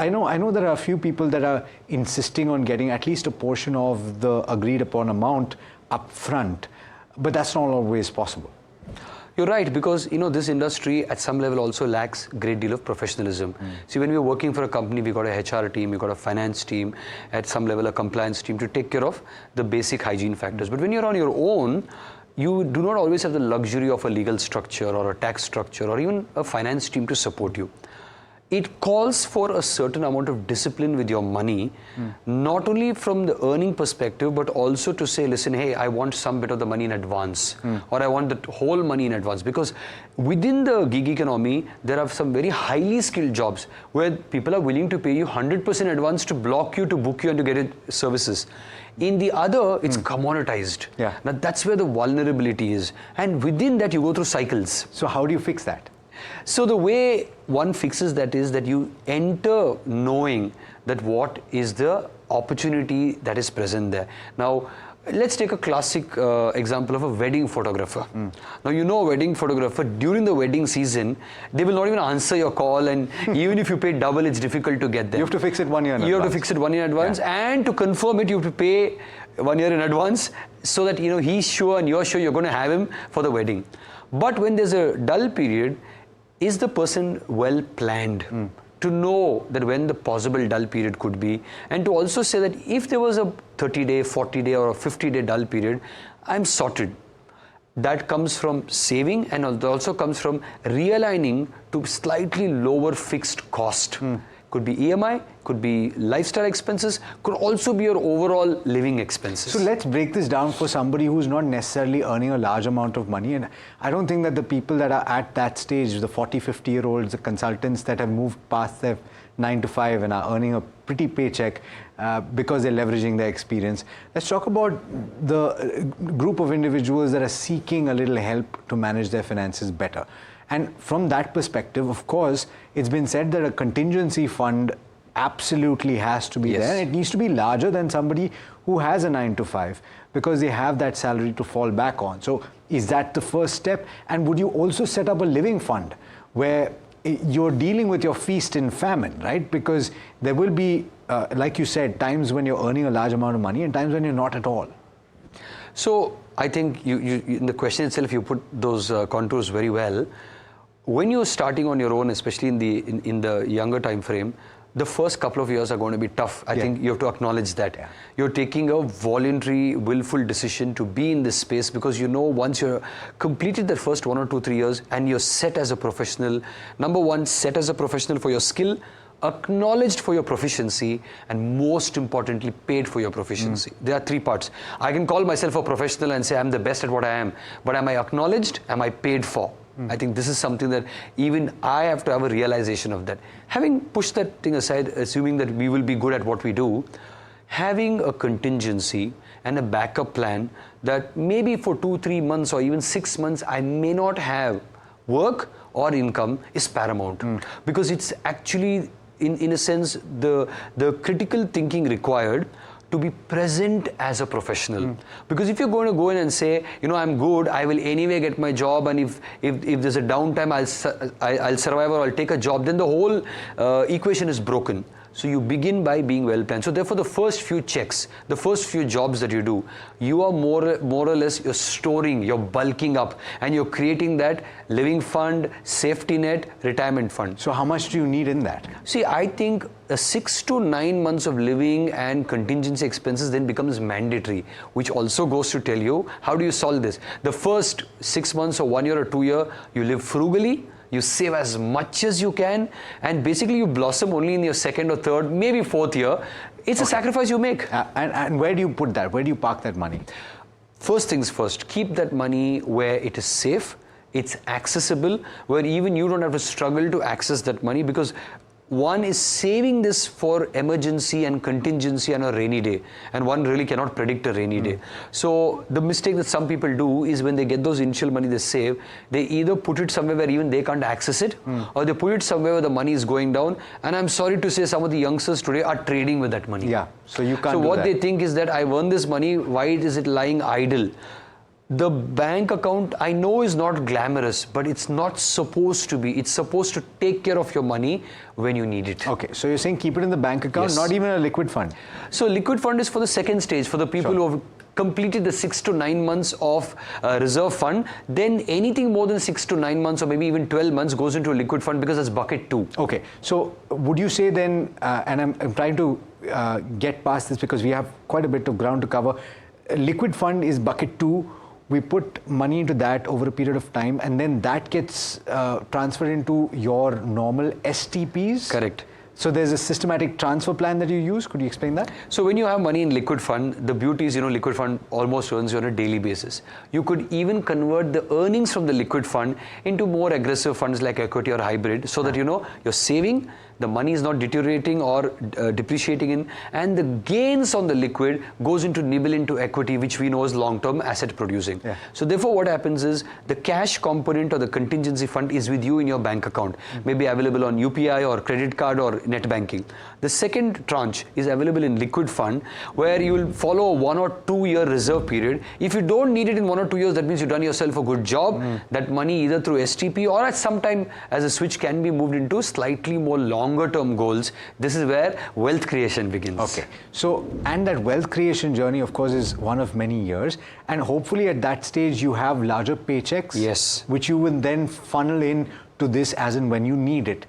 I know there are a few people that are insisting on getting at least a portion of the agreed upon amount up front, but that's not always possible. You're right, because this industry at some level also lacks a great deal of professionalism. See, when we're working for a company, we got a HR team, we got a finance team, at some level a compliance team to take care of the basic hygiene factors. But when you're on your own, you do not always have the luxury of a legal structure or a tax structure or even a finance team to support you. It calls for a certain amount of discipline with your money, not only from the earning perspective, but also to say, listen, hey, I want some bit of the money in advance, or I want the whole money in advance. Because within the gig economy, there are some very highly skilled jobs where people are willing to pay you 100% advance to block you, to book you, and to get it services. In the other, it's commoditized. Yeah. Now, that's where the vulnerability is. And within that, you go through cycles. So how do you fix that? So the way one fixes that is that you enter knowing that what is the opportunity that is present there. Now, let's take a classic example of a wedding photographer. Now, a wedding photographer, during the wedding season, they will not even answer your call, and even if you pay double, it's difficult to get them. You have to fix it 1 year in advance. You have to fix it 1 year in advance, and to confirm it, you have to pay 1 year in advance, so that he's sure and you're sure you're going to have him for the wedding. But when there's a dull period, is the person well planned to know that when the possible dull period could be, and to also say that if there was a 30-day, 40-day or a 50-day dull period, I'm sorted. That comes from saving, and it also comes from realigning to slightly lower fixed cost. Could be EMI, could be lifestyle expenses, could also be your overall living expenses. So let's break this down for somebody who's not necessarily earning a large amount of money. And I don't think that the people that are at that stage, the 40, 50-year-olds, the consultants that have moved past their 9 to 5 and are earning a pretty paycheck because they're leveraging their experience. Let's talk about the group of individuals that are seeking a little help to manage their finances better. And from that perspective, of course, it's been said that a contingency fund absolutely has to be there. And it needs to be larger than somebody who has a 9 to 5 because they have that salary to fall back on. So is that the first step? And would you also set up a living fund where you're dealing with your feast and famine, right? Because there will be, like you said, times when you're earning a large amount of money and times when you're not at all. So I think you in the question itself, you put those contours very well. When you're starting on your own, especially in the younger time frame, the first couple of years are going to be tough. I think you have to acknowledge that. You're taking a voluntary, willful decision to be in this space because once you're completed the first 1 or 2, 3 years and you're set as a professional, number one, set as a professional for your skill, acknowledged for your proficiency, and most importantly, paid for your proficiency. There are 3 parts. I can call myself a professional and say I'm the best at what I am, but am I acknowledged? Am I paid for? I think this is something that even I have to have a realization of that. Having pushed that thing aside, assuming that we will be good at what we do, having a contingency and a backup plan that maybe for 2, 3 months or even 6 months, I may not have work or income is paramount. Because it's actually, in a sense, the critical thinking required to be present as a professional. Because if you're going to go in and say, I'm good, I will anyway get my job, and if there's a downtime, I'll survive or I'll take a job, then the whole equation is broken. So you begin by being well planned. So therefore, the first few checks, the first few jobs that you do, you are more or less, you're storing, you're bulking up, and you're creating that living fund, safety net, retirement fund. So how much do you need in that? See, I think 6 to 9 months of living and contingency expenses then becomes mandatory, which also goes to tell you, how do you solve this? The first 6 months or 1 year or 2 years, you live frugally, you save as much as you can, and basically you blossom only in your 2nd or 3rd, maybe 4th year. It's a sacrifice you make. And where do you put that? Where do you park that money? First things first, keep that money where it is safe, it's accessible, where even you don't have to struggle to access that money, because one is saving this for emergency and contingency and a rainy day, and one really cannot predict a rainy day. So the mistake that some people do is when they get those initial money they save, they either put it somewhere where even they can't access it, or they put it somewhere where the money is going down. And I'm sorry to say, some of the youngsters today are trading with that money. So you can't So do what that. they think is that I've earned this money, why is it lying idle? The bank account, I know, is not glamorous, but it's not supposed to be. It's supposed to take care of your money when you need it. Okay, so you're saying keep it in the bank account, Yes. not even a liquid fund. So liquid fund is for the second stage, for the people who have completed the 6 to 9 months of reserve fund. Then anything more than 6 to 9 months or maybe even 12 months goes into a liquid fund because that's bucket 2. Okay, so would you say then, and I'm trying to get past this because we have quite a bit of ground to cover, a liquid fund is bucket 2. We put money into that over a period of time, and then that gets transferred into your normal STPs. Correct. So there's a systematic transfer plan that you use. Could you explain that? So when you have money in liquid fund, the beauty is, liquid fund almost earns you on a daily basis. You could even convert the earnings from the liquid fund into more aggressive funds like equity or hybrid, so that you're saving, the money is not deteriorating or depreciating in, and the gains on the liquid goes into nibble into equity, which we know is long-term asset producing. Yeah. So therefore what happens is the cash component or the contingency fund is with you in your bank account, maybe available on UPI or credit card or net banking. The second tranche is available in liquid fund, where you will follow a 1 or 2 year reserve period. If you don't need it in 1 or 2 years, that means you've done yourself a good job. That money either through STP or at some time as a switch can be moved into slightly more longer term goals. This is where wealth creation begins. Okay. So, and that wealth creation journey, of course, is one of many years. And hopefully at that stage, you have larger paychecks. Yes. Which you will then funnel in to this as and when you need it.